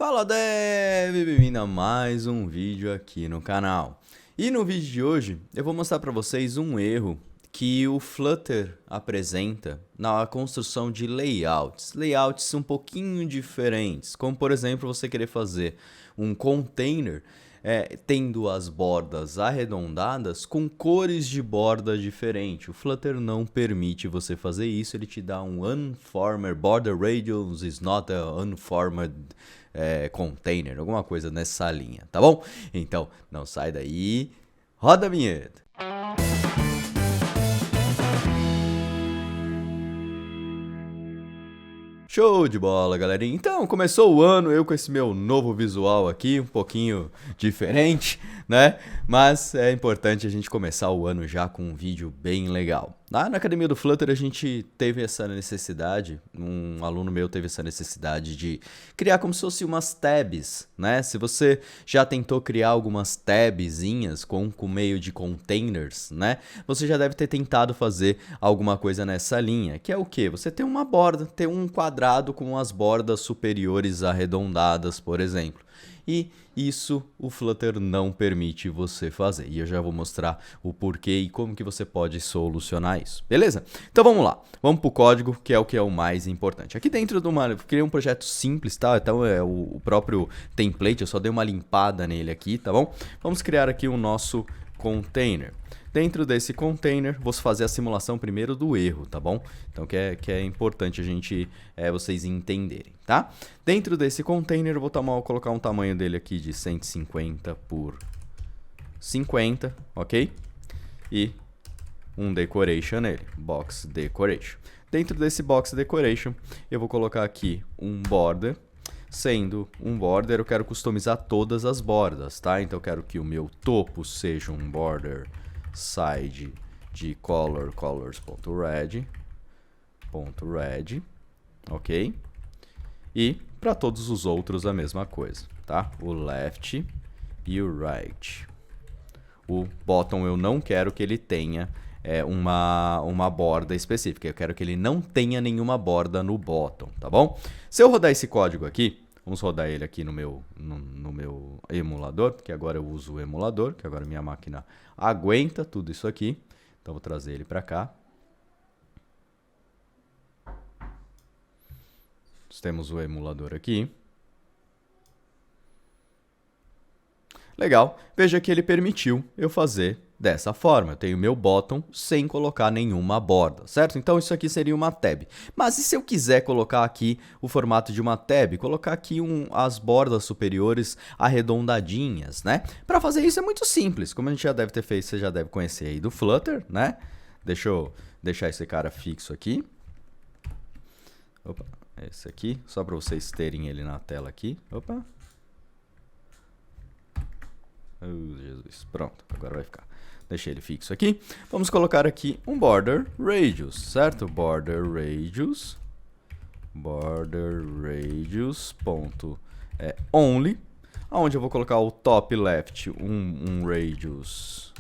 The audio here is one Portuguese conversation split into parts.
Fala Dev, bem-vindo a mais um vídeo aqui no canal. E no vídeo de hoje eu vou mostrar para vocês um erro que o Flutter apresenta na construção de layouts um pouquinho diferentes, como por exemplo você querer fazer um container tendo as bordas arredondadas com cores de borda diferente. O Flutter não permite você fazer isso, ele te dá um unformed border radius is not a unformed container, alguma coisa nessa linha, tá bom? Então não sai daí, roda a vinheta. Show de bola, galerinha. Então, começou o ano, eu com esse meu novo visual aqui, um pouquinho diferente, né? Mas é importante a gente começar o ano já com um vídeo bem legal. Lá na Academia do Flutter a gente teve essa necessidade, um aluno meu teve essa necessidade de criar como se fosse umas tabs, né? Se você já tentou criar algumas tabzinhas com meio de containers, né? Você já deve ter tentado fazer alguma coisa nessa linha, que é o quê? Você tem uma borda, tem um quadrado com as bordas superiores arredondadas, por exemplo. E isso o Flutter não permite você fazer. E eu já vou mostrar o porquê e como que você pode solucionar isso. Beleza? Então vamos lá. Vamos para o código, que é o mais importante. Aqui dentro eu criei um projeto simples, tá? Então é o próprio template, eu só dei uma limpada nele aqui, tá bom? Vamos criar aqui o nosso container. Dentro desse container, vou fazer a simulação primeiro do erro, tá bom? Então, que é importante a gente, vocês entenderem, tá? Dentro desse container, eu vou colocar um tamanho dele aqui de 150 por 50, ok? E um decoration nele, box decoration. Dentro desse box decoration, eu vou colocar aqui um border. Sendo um border, eu quero customizar todas as bordas, tá? Então, eu quero que o meu topo seja um border side de colors.red, ok? E para todos os outros a mesma coisa, tá? O left e o right. O bottom eu não quero que ele tenha uma borda específica, eu quero que ele não tenha nenhuma borda no bottom, tá bom? Se eu rodar esse código aqui, vamos rodar ele aqui no meu emulador, que agora eu uso o emulador, que agora minha máquina aguenta tudo isso aqui. Então, vou trazer ele para cá. Temos o emulador aqui. Legal. Veja que ele permitiu eu fazer dessa forma. Eu tenho meu bottom sem colocar nenhuma borda, certo? Então isso aqui seria uma tab. Mas e se eu quiser colocar aqui o formato de uma tab? Colocar aqui as bordas superiores arredondadinhas, né? Para fazer isso é muito simples. Como a gente já deve ter feito, você já deve conhecer aí do Flutter, né? Deixa eu deixar esse cara fixo aqui. Opa, esse aqui. Só para vocês terem ele na tela aqui. Opa. Oh, Jesus. Pronto, agora vai ficar. Deixei ele fixo aqui. Vamos colocar aqui um border radius, certo? Border radius ponto only, onde eu vou colocar o top left um radius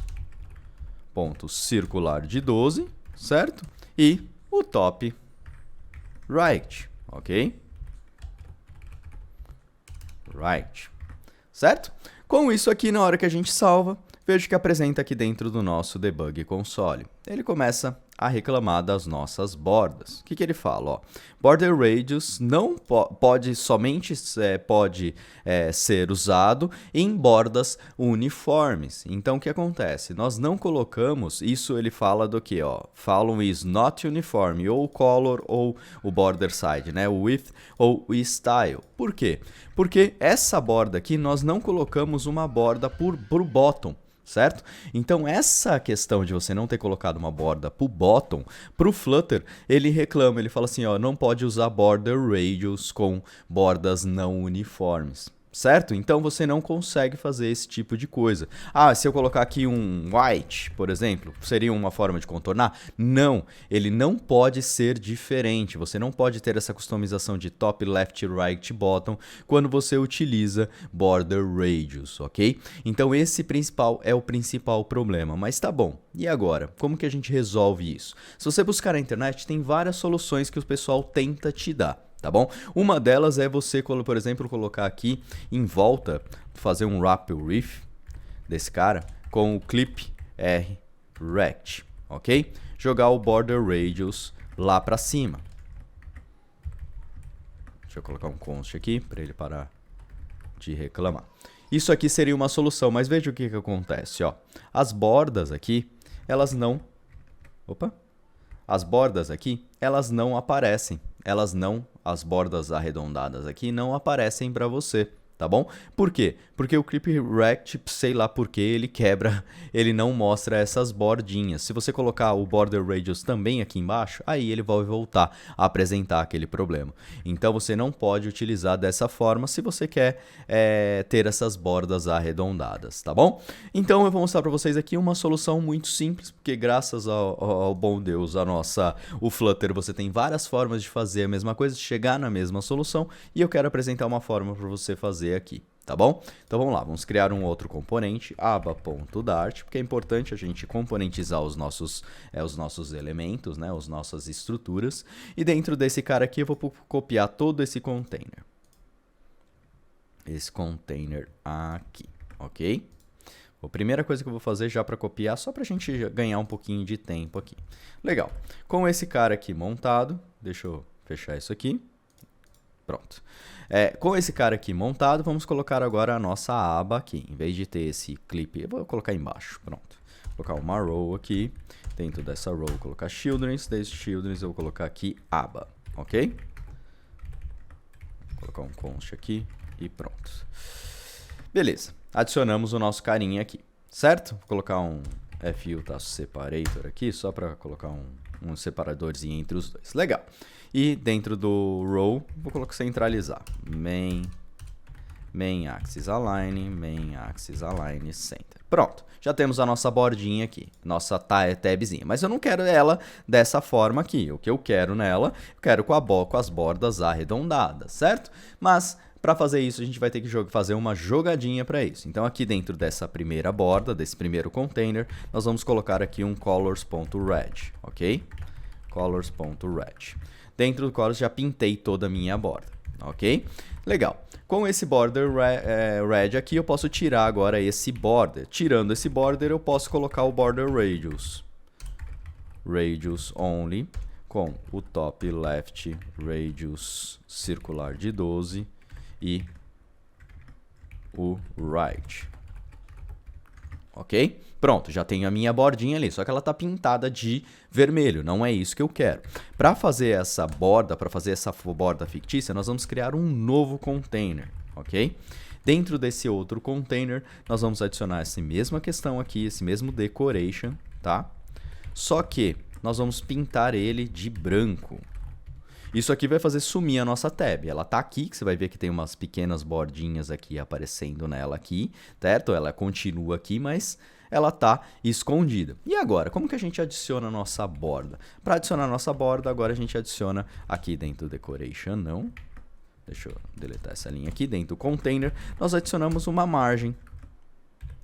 ponto circular de 12, certo? E o top right, ok? Right, certo? Com isso aqui, na hora que a gente salva, vejo que apresenta aqui dentro do nosso debug console. Ele começa a reclamar das nossas bordas. O que ele fala? Ó, border radius não somente pode ser usado em bordas uniformes. Então, o que acontece? Nós não colocamos, isso ele fala do que? Follow is not uniform, ou color ou o border side, né? O width ou o style. Por quê? Porque essa borda aqui nós não colocamos uma borda pro bottom. Certo? Então essa questão de você não ter colocado uma borda pro bottom, pro Flutter, ele reclama, ele fala assim, ó, não pode usar border radius com bordas não uniformes. Certo? Então você não consegue fazer esse tipo de coisa. Ah, se eu colocar aqui um white, por exemplo, seria uma forma de contornar? Não, ele não pode ser diferente. Você não pode ter essa customização de top, left, right, bottom quando você utiliza border radius, ok? Então esse é o principal problema. Mas tá bom, e agora? Como que a gente resolve isso? Se você buscar na internet, tem várias soluções que o pessoal tenta te dar. tá bom? Uma delas é você, por exemplo, colocar aqui em volta, fazer um wrap riff desse cara com o clip R Rect, ok? Jogar o border radius lá para cima. Deixa eu colocar um const aqui para ele parar de reclamar. Isso aqui seria uma solução, mas veja o que acontece, ó. As bordas aqui, elas não... Opa! As bordas aqui, elas não aparecem. As bordas arredondadas aqui não aparecem para você, tá bom? Por quê? Porque o Clip Rect, sei lá por que, ele quebra, ele não mostra essas bordinhas. Se você colocar o Border Radius também aqui embaixo, aí ele vai voltar a apresentar aquele problema. Então você não pode utilizar dessa forma se você quer ter essas bordas arredondadas, tá bom? Então eu vou mostrar para vocês aqui uma solução muito simples, porque graças ao bom Deus, o Flutter, você tem várias formas de fazer a mesma coisa, de chegar na mesma solução, e eu quero apresentar uma forma para você fazer aqui. Tá bom? Então vamos lá, vamos criar um outro componente, aba.dart, porque é importante a gente componentizar os nossos elementos, né, as nossas estruturas. E dentro desse cara aqui eu vou copiar todo esse container. Esse container aqui, ok? A primeira coisa que eu vou fazer já para copiar, só para a gente ganhar um pouquinho de tempo aqui. Legal. Com esse cara aqui montado, deixa eu fechar isso aqui. Pronto. Com esse cara aqui montado, vamos colocar agora a nossa aba aqui. Em vez de ter esse clipe, eu vou colocar embaixo. Pronto. Vou colocar uma row aqui. Dentro dessa row, vou colocar children's. Desse children's, eu vou colocar aqui aba. Ok? Vou colocar um const aqui e pronto. Beleza. Adicionamos o nosso carinha aqui. Certo? Vou colocar um FU-separator aqui, só para colocar um separadorzinho entre os dois. Legal. E dentro do row, vou centralizar. Main axis align center. Pronto, já temos a nossa bordinha aqui, nossa tabzinha. Mas eu não quero ela dessa forma aqui. O que eu quero nela, eu quero com as bordas arredondadas, certo? Mas para fazer isso, a gente vai ter que fazer uma jogadinha para isso. Então aqui dentro dessa primeira borda, desse primeiro container, nós vamos colocar aqui um colors.red, ok? Colors.red. Dentro do colors já pintei toda a minha borda, ok? Legal. Com esse border red aqui, eu posso tirar agora esse border. Tirando esse border, eu posso colocar o border radius. Radius only, com o top left radius circular de 12 e o right. Ok? Pronto, já tenho a minha bordinha ali, só que ela está pintada de vermelho, não é isso que eu quero. Para fazer essa borda fictícia, nós vamos criar um novo container, ok? Dentro desse outro container, nós vamos adicionar essa mesma questão aqui, esse mesmo decoration, tá? Só que nós vamos pintar ele de branco. Isso aqui vai fazer sumir a nossa tab. Ela tá aqui, que você vai ver que tem umas pequenas bordinhas aqui aparecendo nela aqui, certo? Ela continua aqui, mas ela tá escondida. E agora, como que a gente adiciona a nossa borda? Para adicionar a nossa borda, agora a gente adiciona aqui dentro do decoration, não. Deixa eu deletar essa linha aqui. Dentro do container, nós adicionamos uma margem.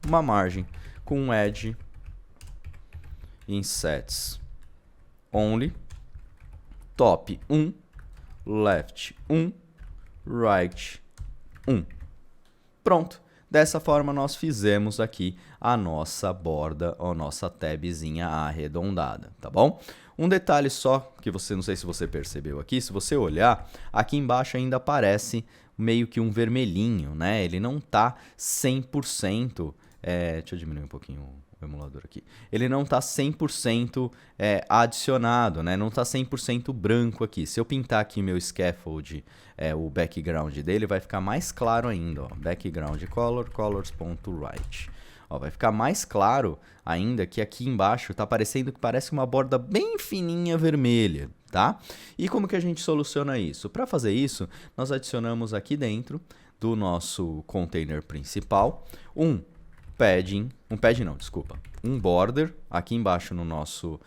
Uma margem com um edge insets only. Top 1, left 1, right 1. Pronto. Dessa forma, nós fizemos aqui a nossa borda, a nossa tabzinha arredondada, tá bom? Um detalhe só, que não sei se você percebeu aqui, se você olhar, aqui embaixo ainda aparece meio que um vermelhinho, né? Ele não tá 100%, deixa eu diminuir um pouquinho o emulador aqui. Ele não está 100% adicionado, né? Não está 100% branco aqui. Se eu pintar aqui meu scaffold, o background dele, vai ficar mais claro ainda. Ó. Background color, colors.right. Vai ficar mais claro ainda que aqui embaixo está parecendo que parece uma borda bem fininha vermelha, tá? E como que a gente soluciona isso? Para fazer isso, nós adicionamos aqui dentro do nosso container principal um border aqui embaixo no nosso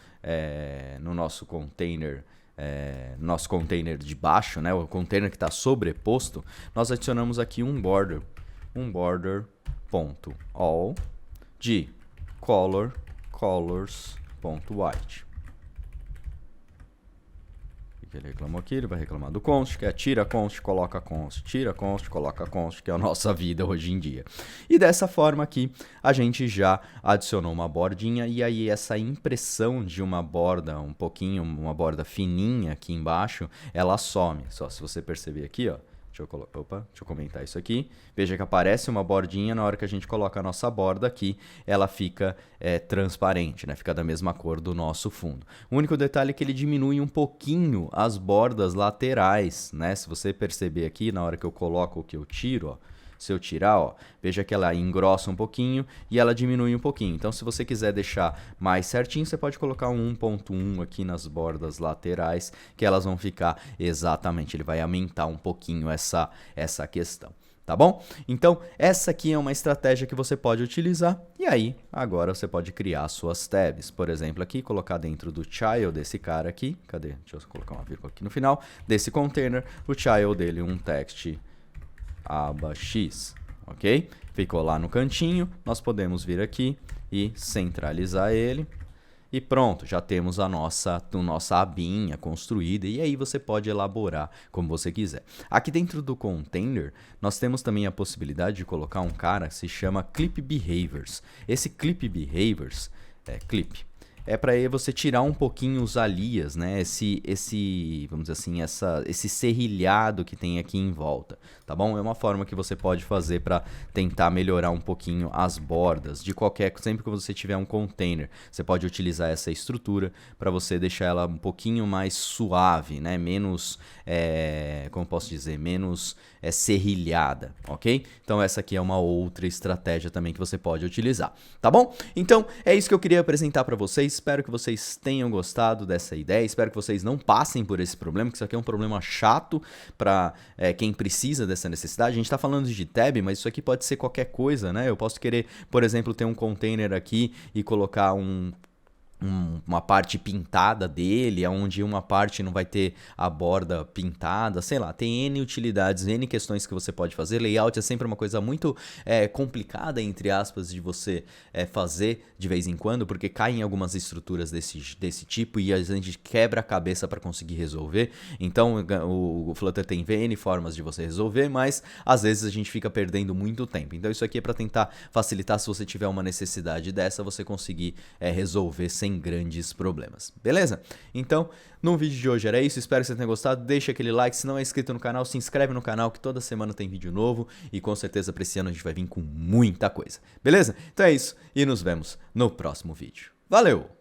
container, nosso container de baixo, né, o container que está sobreposto, nós adicionamos aqui um border ponto all de colors.white. que ele reclamou aqui, ele vai reclamar do const, que é tira const, coloca const, tira const, coloca const, que é a nossa vida hoje em dia. E dessa forma aqui, a gente já adicionou uma bordinha, e aí essa impressão de uma borda um pouquinho, uma borda fininha aqui embaixo, ela some. Só se você perceber aqui, ó. Deixa eu comentar isso aqui. Veja que aparece uma bordinha, na hora que a gente coloca a nossa borda aqui, ela fica transparente, né? Fica da mesma cor do nosso fundo. O único detalhe é que ele diminui um pouquinho as bordas laterais, né? Se você perceber aqui, na hora que eu coloco o que eu tiro, ó, se eu tirar, ó, veja que ela engrossa um pouquinho e ela diminui um pouquinho. Então, se você quiser deixar mais certinho, você pode colocar um 1.1 aqui nas bordas laterais, que elas vão ficar exatamente, ele vai aumentar um pouquinho essa questão. Tá bom? Então, essa aqui é uma estratégia que você pode utilizar. E aí, agora você pode criar suas tabs. Por exemplo, aqui, colocar dentro do child desse cara aqui. Cadê? Deixa eu colocar uma vírgula aqui no final. Desse container, o child dele, um text aba x, ok? Ficou lá no cantinho, nós podemos vir aqui e centralizar ele. E pronto, já temos a nossa abinha construída, e aí você pode elaborar como você quiser. Aqui dentro do container, nós temos também a possibilidade de colocar um cara que se chama Clip Behaviors. Esse Clip Behaviors, é para você tirar um pouquinho os alias, né? Vamos dizer assim, esse serrilhado que tem aqui em volta, tá bom? É uma forma que você pode fazer para tentar melhorar um pouquinho as bordas de sempre que você tiver um container, você pode utilizar essa estrutura para você deixar ela um pouquinho mais suave, né? Menos, como posso dizer, menos serrilhada, ok? Então essa aqui é uma outra estratégia também que você pode utilizar, tá bom? Então é isso que eu queria apresentar para vocês. Espero que vocês tenham gostado dessa ideia, espero que vocês não passem por esse problema, que isso aqui é um problema chato para quem precisa dessa necessidade. A gente está falando de tab, mas isso aqui pode ser qualquer coisa, né? Eu posso querer, por exemplo, ter um container aqui e colocar uma parte pintada dele, onde uma parte não vai ter a borda pintada, sei lá, tem N utilidades, N questões que você pode fazer. Layout é sempre uma coisa muito complicada, entre aspas, de você fazer de vez em quando, porque caem algumas estruturas desse tipo e a gente quebra a cabeça para conseguir resolver. Então o Flutter tem N formas de você resolver, mas às vezes a gente fica perdendo muito tempo. Então isso aqui é para tentar facilitar, se você tiver uma necessidade dessa, você conseguir resolver sem grandes problemas, beleza? Então, no vídeo de hoje era isso, espero que você tenha gostado, deixa aquele like, se não é inscrito no canal, se inscreve no canal, que toda semana tem vídeo novo, e com certeza para esse ano a gente vai vir com muita coisa, beleza? Então é isso, e nos vemos no próximo vídeo. Valeu!